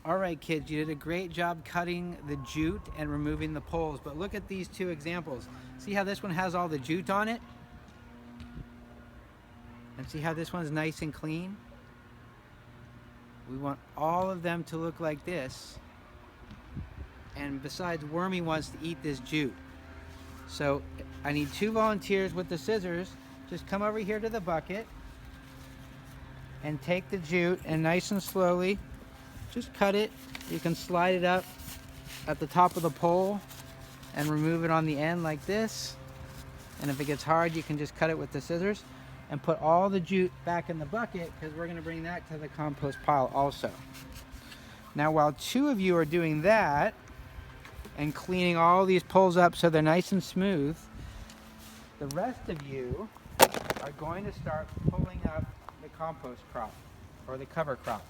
All right, kids, you did a great job cutting the jute and removing the poles, but look at these two examples. See how this one has all the jute on it? And see how this one's nice and clean? We want all of them to look like this. And besides, Wormy wants to eat this jute. So I need 2 volunteers with the scissors. Just come over here to the bucket and take the jute and nice and slowly just cut it. You can slide it up at the top of the pole and remove it on the end like this. And if it gets hard, you can just cut it with the scissors and put all the jute back in the bucket, because we're going to bring that to the compost pile also. Now, while 2 of you are doing that and cleaning all these poles up so they're nice and smooth, the rest of you are going to start pulling up the compost crop or the cover crop.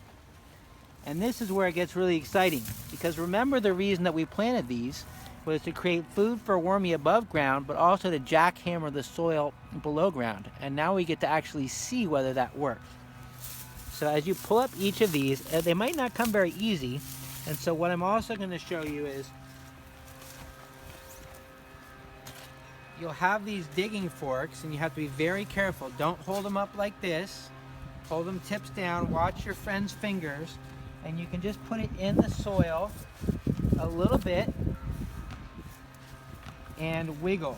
And this is where it gets really exciting, because remember, the reason that we planted these was to create food for Wormy above ground, but also to jackhammer the soil below ground. And now we get to actually see whether that worked. So as you pull up each of these, they might not come very easy. And so what I'm also going to show you is you'll have these digging forks, and you have to be very careful. Don't hold them up like this. Hold them tips down. Watch your friend's fingers. And you can just put it in the soil a little bit and wiggle.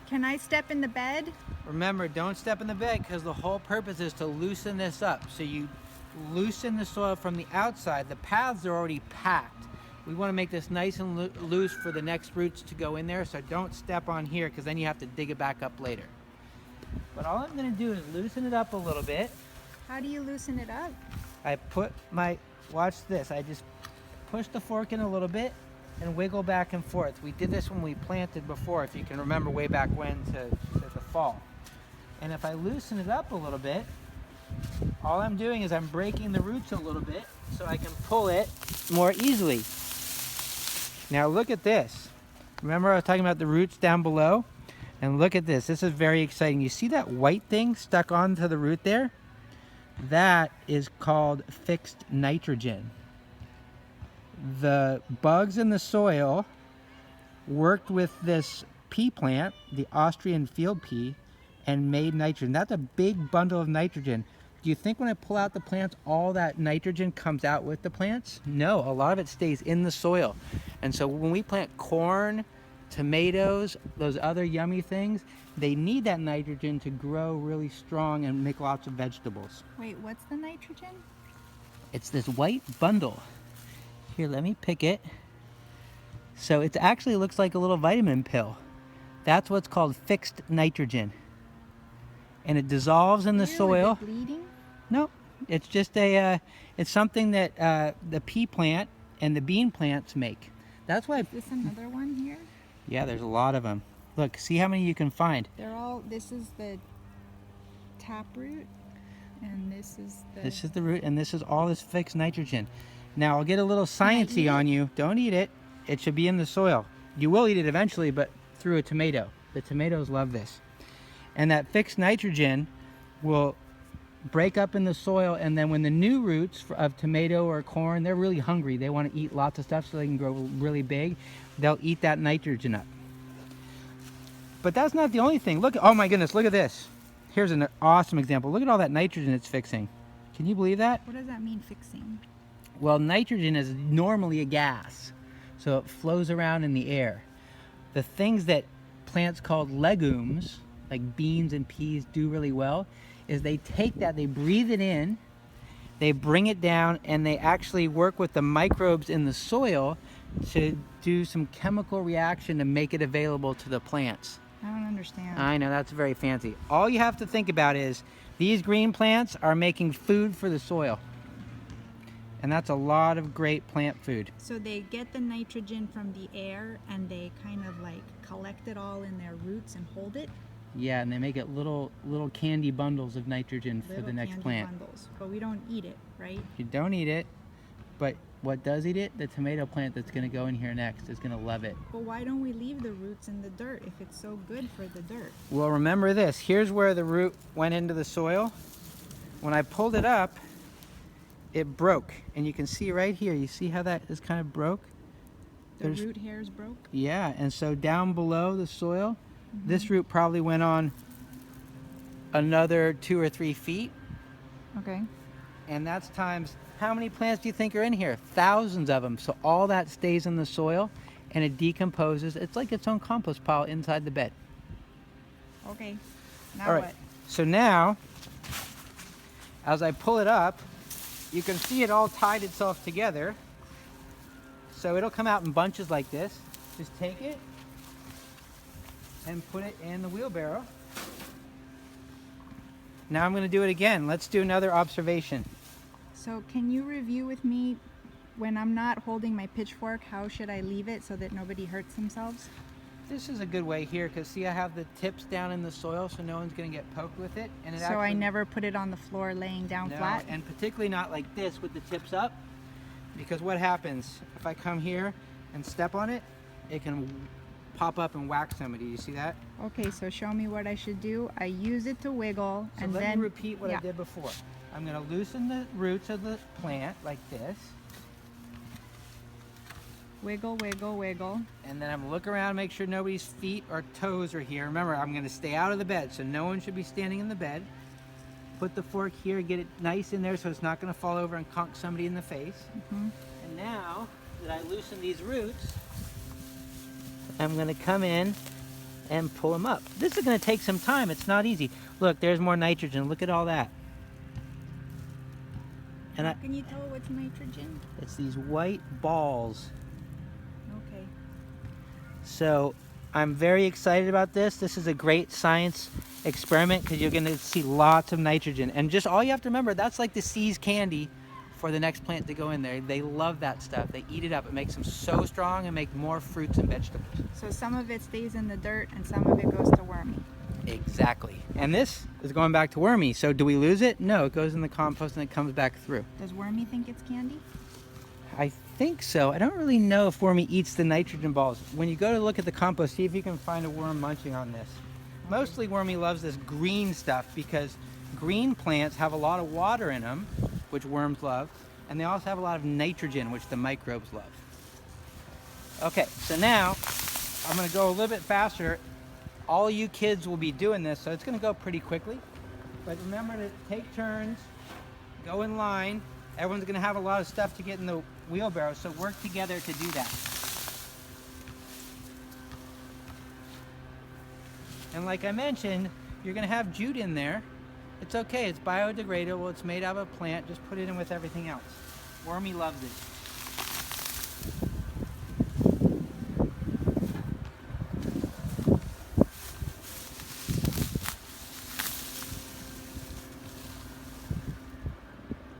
Can I step in the bed? Remember, don't step in the bed, because the whole purpose is to loosen this up. So you loosen the soil from the outside. The paths are already packed. We want to make this nice and loose for the next roots to go in there, so don't step on here, because then you have to dig it back up later. But all I'm going to do is loosen it up a little bit. How do you loosen it up? I put my, watch this, I just push the fork in a little bit and wiggle back and forth. We did this when we planted before, if you can remember way back when, to the fall. And if I loosen it up a little bit, all I'm doing is I'm breaking the roots a little bit so I can pull it more easily. Now look at this. Remember I was talking about the roots down below? And look at this. This is very exciting. You see that white thing stuck onto the root there? That is called fixed nitrogen. The bugs in the soil worked with this pea plant, the Austrian field pea, and made nitrogen. That's a big bundle of nitrogen. Do you think when I pull out the plants, all that nitrogen comes out with the plants? No, a lot of it stays in the soil. And so when we plant corn, tomatoes, those other yummy things, they need that nitrogen to grow really strong and make lots of vegetables. Wait, what's the nitrogen? It's this white bundle. Here, let me pick it. So it actually looks like a little vitamin pill. That's what's called fixed nitrogen. And it dissolves in the soil. Is it bleeding? No, it's just it's something that the pea plant and the bean plants make. That's why. Is this another one here? Yeah, there's a lot of them. Look, see how many you can find. They're all, this is the taproot, and this is the... This is the root, and this is all this fixed nitrogen. Now, I'll get a little sciencey on you. Don't eat it. It should be in the soil. You will eat it eventually, but through a tomato. The tomatoes love this. And that fixed nitrogen will break up in the soil, and then when the new roots of tomato or corn, they're really hungry. They want to eat lots of stuff so they can grow really big. They'll eat that nitrogen up. But that's not the only thing. Look, oh my goodness, look at this. Here's an awesome example. Look at all that nitrogen it's fixing. Can you believe that? What does that mean, fixing? Well, nitrogen is normally a gas, so it flows around in the air. The things that plants called legumes, like beans and peas, do really well is they take that, they breathe it in, they bring it down, and they actually work with the microbes in the soil to do some chemical reaction to make it available to the plants. I don't understand. I know, that's very fancy. All you have to think about is these green plants are making food for the soil. And that's a lot of great plant food. So they get the nitrogen from the air, and they kind of like collect it all in their roots and hold it? Yeah, and they make it little candy bundles of nitrogen for the next plant. Bundles, but we don't eat it, right? You don't eat it, but what does eat it? The tomato plant that's going to go in here next is going to love it. But why don't we leave the roots in the dirt if it's so good for the dirt? Well, remember this. Here's where the root went into the soil. When I pulled it up, it broke. And you can see right here, you see how that is kind of broke? The There's- root hairs broke. Yeah, and so down below the soil, this root probably went on another 2 or 3 feet. Okay. And that's times, how many plants do you think are in here? Thousands of them. So all that stays in the soil and it decomposes. It's like its own compost pile inside the bed. Okay. Now All right. what? So now, as I pull it up, you can see it all tied itself together. So it'll come out in bunches like this. Just take it and put it in the wheelbarrow. Now I'm going to do it again. Let's do another observation. So can you review with me, when I'm not holding my pitchfork, how should I leave it so that nobody hurts themselves? This is a good way here because see I have the tips down in the soil so no one's going to get poked with it. And it So actually, I never put it on the floor laying down no, flat? and particularly not like this with the tips up, because what happens if I come here and step on it, it can pop up and whack somebody. You see that? Okay, so show me what I should do. I use it to wiggle, So and let then me repeat what I yeah. did before. I'm going to loosen the roots of the plant like this, Wiggle, wiggle, wiggle. and then I'm going to look around, make sure nobody's feet or toes are here. Remember, I'm going to stay out of the bed, so no one should be standing in the bed. Put the fork here, get it nice in there so it's not going to fall over and conk somebody in the face. Mhm. And now that I loosen these roots, I'm going to come in and pull them up. This is going to take some time. It's not easy. Look, there's more nitrogen. Look at all that. And How can you tell what's nitrogen? it's these white balls. Okay. So I'm very excited about this. This is a great science experiment because you're going to see lots of nitrogen. And just all you have to remember, that's like the seeds candy for the next plant to go in there. They love that stuff. They eat it up. It makes them so strong and make more fruits and vegetables. So some of it stays in the dirt and some of it goes to wormy. Exactly. And this is going back to wormy. So do we lose it? No, it goes in the compost and it comes back through. Does wormy think it's candy? I think so. I don't really know if wormy eats the nitrogen balls. When you go to look at the compost, see if you can find a worm munching on this. Mostly wormy loves this green stuff because green plants have a lot of water in them, which worms love, and they also have a lot of nitrogen, which the microbes love. Okay, so now I'm going to go a little bit faster. All you kids will be doing this, so it's going to go pretty quickly. But remember to take turns, go in line. Everyone's going to have a lot of stuff to get in the wheelbarrow, so work together to do that. And like I mentioned, you're going to have jute in there. It's okay, it's biodegradable, it's made out of a plant, just put it in with everything else. Wormy loves it.